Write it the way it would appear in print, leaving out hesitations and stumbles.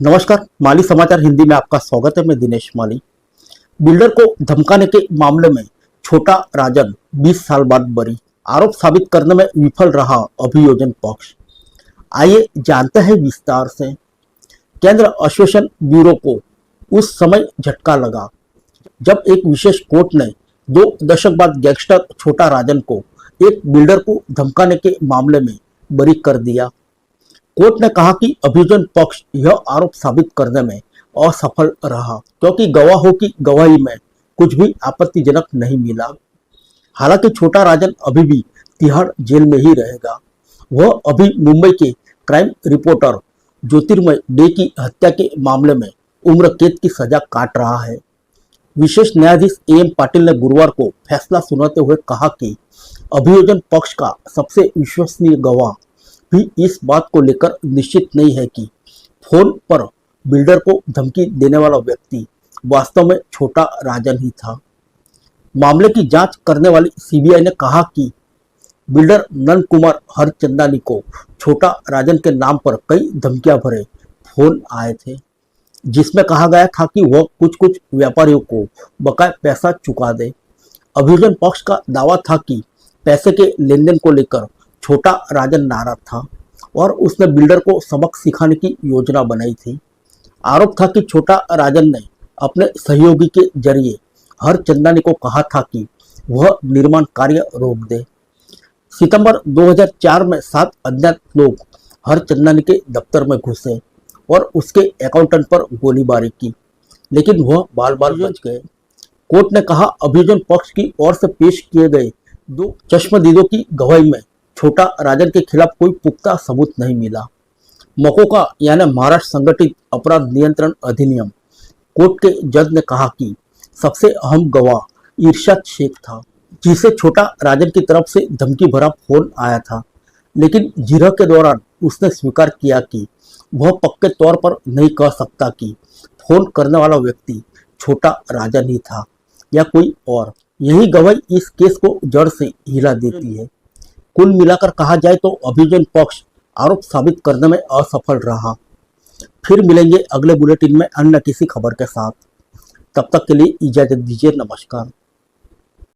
नमस्कार, माली समाचार हिंदी में आपका स्वागत है। मैं दिनेश माली। बिल्डर को धमकाने के मामले में छोटा राजन 20 साल बाद बरी, आरोप साबित करने में विफल रहा अभियोजन पक्ष। आइए जानते हैं विस्तार से। केंद्र अन्वेषण ब्यूरो को उस समय झटका लगा जब एक विशेष कोर्ट ने 2 दशक बाद गैंगस्टर छोटा राजन को एक बिल्डर को धमकाने के मामले में बरी कर दिया। कोर्ट ने कहा कि अभियोजन पक्ष यह आरोप साबित करने में असफल रहा क्योंकि गवाहों की गवाही में कुछ भी आपत्तिजनक नहीं मिला। हालांकि छोटा राजन अभी भी तिहाड़ जेल में ही रहेगा। वह अभी मुंबई के क्राइम रिपोर्टर ज्योतिर्मय डे की हत्या के मामले में उम्र कैद की सजा काट रहा है। विशेष न्यायाधीश AM पाटिल ने गुरुवार को फैसला सुनाते हुए कहा कि अभियोजन पक्ष का सबसे विश्वसनीय गवाह भी इस बात को लेकर निश्चित नहीं है कि फोन पर बिल्डर को धमकी देने वाला व्यक्ति वास्तव में छोटा राजन ही था। मामले की जांच करने वाली CBI ने कहा कि बिल्डर नंद कुमार हरचंदानी को छोटा राजन के नाम पर कई धमकियां भरे फोन आए थे, जिसमें कहा गया था कि वह कुछ व्यापारियों को बकाया पैसा चुका दे। अभियोजन पक्ष का दावा था कि पैसे के लेन देन को लेकर छोटा राजन नाराज था और उसने बिल्डर को सबक सिखाने की योजना बनाई थी। आरोप था कि छोटा राजन ने अपने सहयोगी के जरिए हरचंदानी को कहा था कि वह निर्माण कार्य रोक दे। सितंबर 2004 में 7 अज्ञात लोग हरचंदानी के दफ्तर में घुसे और उसके अकाउंटेंट पर गोलीबारी की, लेकिन वह बाल बाल बच गए। कोर्ट ने कहा अभियोजन पक्ष की ओर से पेश किए गए 2 चश्मदीदों की गवाही में छोटा राजन के खिलाफ कोई पुख्ता सबूत नहीं मिला। मकोका यानी महाराष्ट्र संगठित अपराध नियंत्रण अधिनियम कोर्ट के जज ने कहा कि सबसे अहम गवाह इरशाद शेख था, जिसे छोटा राजन की तरफ से धमकी भरा फोन आया था, लेकिन जिरह के दौरान उसने स्वीकार किया कि वह पक्के तौर पर नहीं कह सकता कि फोन करने वाला व्यक्ति छोटा राजन ही था या कोई और। यही गवाही इस केस को जड़ से हिला देती है। कुल मिलाकर कहा जाए तो अभियोजन पक्ष आरोप साबित करने में असफल रहा। फिर मिलेंगे अगले बुलेटिन में अन्य किसी खबर के साथ। तब तक के लिए इजाजत दीजिए। नमस्कार।